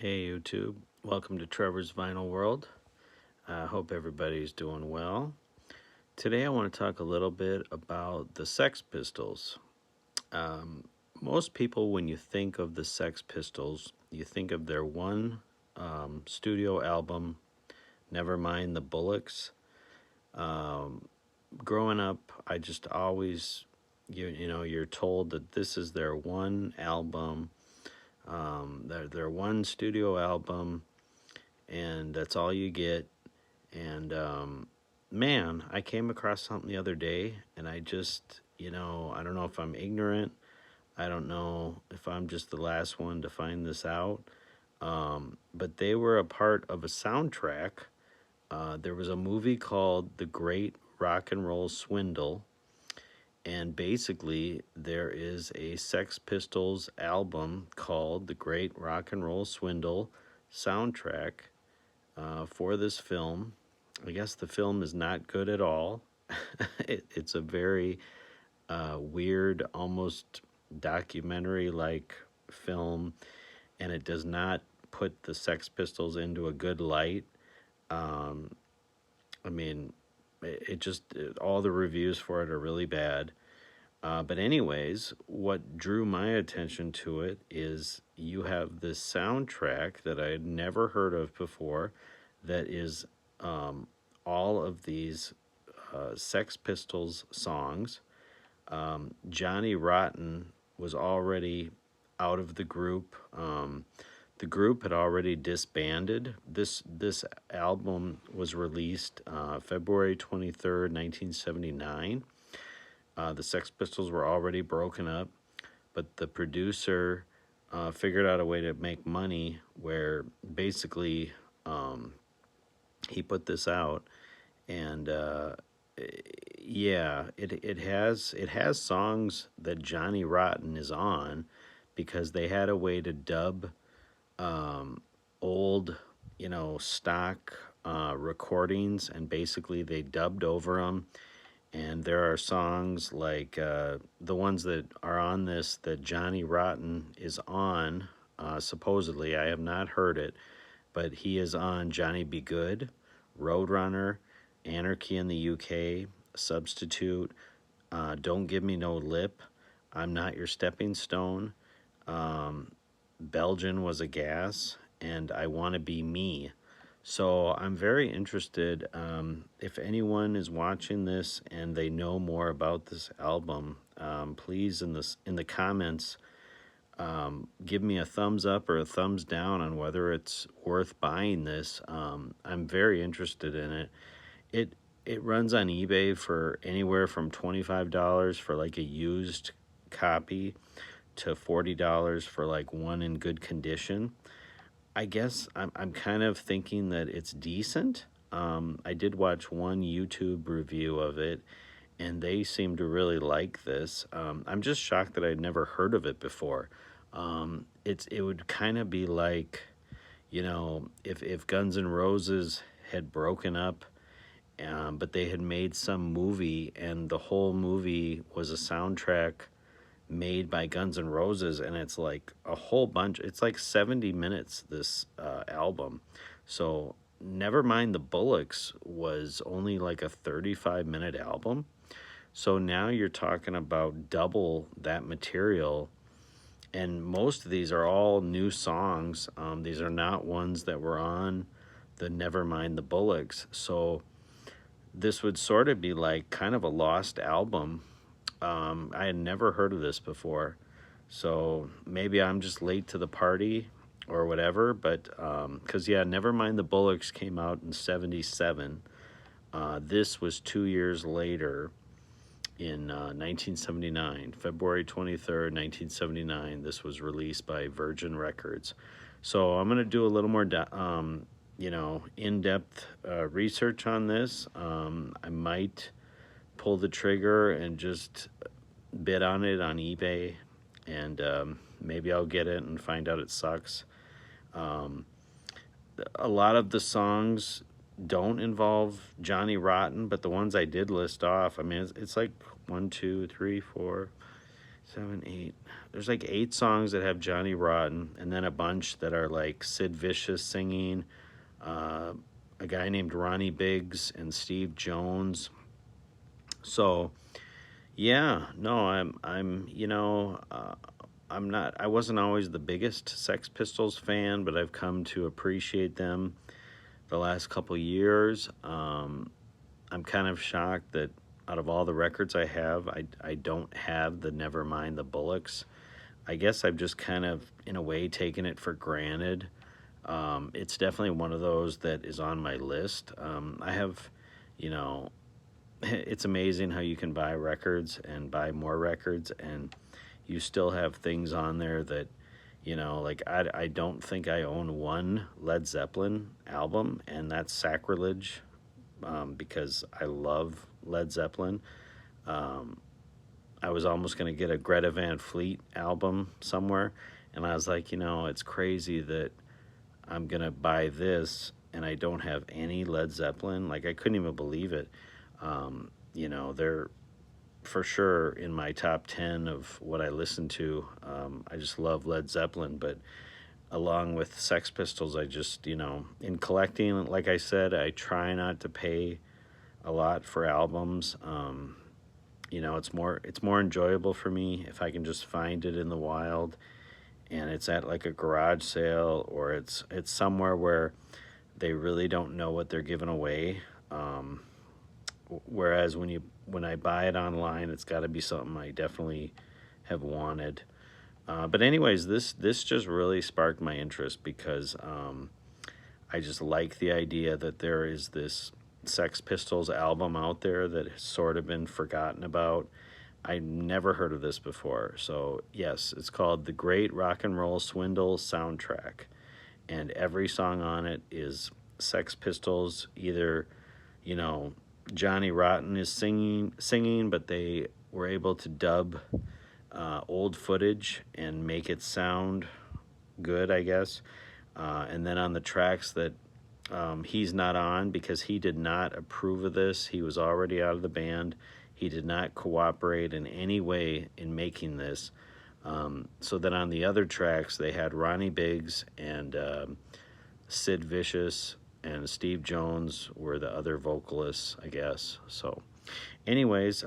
Hey YouTube, welcome to Trevor's Vinyl World. I hope everybody's doing well. Today I want to talk a little bit about the Sex Pistols. Um, Most people, when you think of the Sex Pistols, you think of their one studio album, Never Mind the Bullocks. Growing up, I just always, you're told that this is their one album, their one studio album, and that's all you get. And man, I came across something the other day, and I just, I don't know if I'm ignorant. I don't know if I'm just the last one to find this out. But they were a part of a soundtrack. There was a movie called The Great Rock and Roll Swindle. And basically, there is a Sex Pistols album called The Great Rock and Roll Swindle soundtrack for this film. I guess the film is not good at all. It's a very weird, almost documentary-like film, and it does not put the Sex Pistols into a good light. I mean, all the reviews for it are really bad. But anyways, what drew my attention to it is you have this soundtrack that I had never heard of before that is all of these Sex Pistols songs. Johnny Rotten was already out of the group. The group had already disbanded. This album was released February 23rd, 1979. The Sex Pistols were already broken up, but the producer figured out a way to make money where basically he put this out, and yeah, it has songs that Johnny Rotten is on, because they had a way to dub old, stock recordings, and basically they dubbed over them. And there are songs like the ones that are on this that Johnny Rotten is on, supposedly. I have not heard it, but he is on Johnny Be Good, Roadrunner, Anarchy in the UK, Substitute, Don't Give Me No Lip, I'm Not Your Stepping Stone, Belgian Was a Gas, and I Want to Be Me. So I'm very interested. If anyone is watching this and they know more about this album, please in the comments give me a thumbs up or a thumbs down on whether it's worth buying this. I'm very interested in it. It runs on eBay for anywhere from $25 for like a used copy to $40 for like one in good condition. I guess I'm kind of thinking that it's decent. I did watch one YouTube review of it, and they seem to really like this. I'm just shocked that I'd never heard of it before. It would kind of be like, if Guns N' Roses had broken up, but they had made some movie, and the whole movie was a soundtrack made by Guns N' Roses, and it's like a whole bunch. It's like 70 minutes, this album. So Never Mind the Bullocks was only like a 35-minute album. So now you're talking about double that material, and most of these are all new songs. These are not ones that were on the Never Mind the Bullocks. So this would sort of be like kind of a lost album. I had never heard of this before, so maybe I'm just late to the party or whatever, but because yeah, Never Mind the Bullocks came out in 77. This was 2 years later in 1979, February 23rd, 1979. This was released by Virgin Records. So I'm going to do a little more in-depth research on this. I might pull the trigger and just bid on it on eBay, and maybe I'll get it and find out it sucks. A lot of the songs don't involve Johnny Rotten, but the ones I did list off, I mean, it's like 1, 2, 3, 4, 7, 8. There's like 8 songs that have Johnny Rotten, and then a bunch that are like Sid Vicious singing, uh, a guy named Ronnie Biggs, and Steve Jones. So yeah, no, I wasn't always the biggest Sex Pistols fan, but I've come to appreciate them the last couple years. I'm kind of shocked that out of all the records I have, I don't have the Nevermind the Bullocks. I guess I've just kind of, in a way, taken it for granted. It's definitely one of those that is on my list. I have, you know, it's amazing how you can buy records and buy more records, and you still have things on there that, like I don't think I own one Led Zeppelin album, and that's sacrilege, because I love Led Zeppelin. I was almost going to get a Greta Van Fleet album somewhere, and I was like, it's crazy that I'm going to buy this and I don't have any Led Zeppelin. Like, I couldn't even believe it. They're for sure in my top 10 of what I listen to. I just love Led Zeppelin, but along with Sex Pistols, I just, in collecting, like I said, I try not to pay a lot for albums. It's more enjoyable for me if I can just find it in the wild, and it's at like a garage sale, or it's somewhere where they really don't know what they're giving away. Whereas when I buy it online, it's got to be something I definitely have wanted. But anyways, this just really sparked my interest because I just like the idea that there is this Sex Pistols album out there that has sort of been forgotten about. I never heard of this before. So yes, it's called The Great Rock and Roll Swindle Soundtrack, and every song on it is Sex Pistols. Either, Johnny Rotten is singing, but they were able to dub old footage and make it sound good, I guess. And then on the tracks that he's not on, because he did not approve of this, he was already out of the band. He did not cooperate in any way in making this. So then on the other tracks, they had Ronnie Biggs and Sid Vicious and Steve Jones were the other vocalists, I guess. So anyways,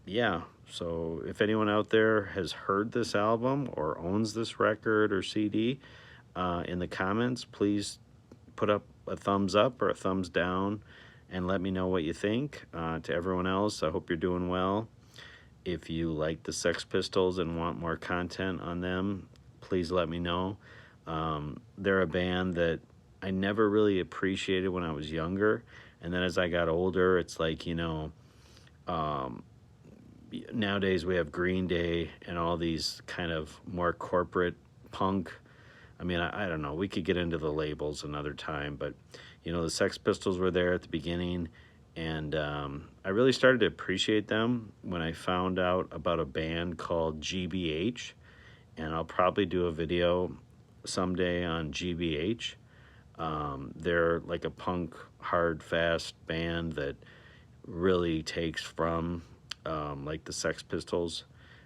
yeah. So if anyone out there has heard this album or owns this record or CD, in the comments, please put up a thumbs up or a thumbs down and let me know what you think. To everyone else, I hope you're doing well. If you like the Sex Pistols and want more content on them, please let me know. They're a band that I never really appreciated when I was younger, and then as I got older, it's like, nowadays we have Green Day and all these kind of more corporate punk. I mean, I don't know. We could get into the labels another time, but, the Sex Pistols were there at the beginning, and I really started to appreciate them when I found out about a band called GBH, and I'll probably do a video someday on GBH. They're like a punk, hard, fast band that really takes from like the Sex Pistols.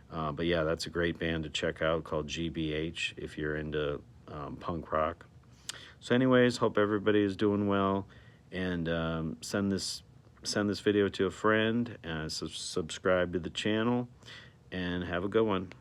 But yeah, that's a great band to check out called GBH if you're into punk rock. So anyways, hope everybody is doing well, and send this video to a friend, and subscribe to the channel, and have a good one.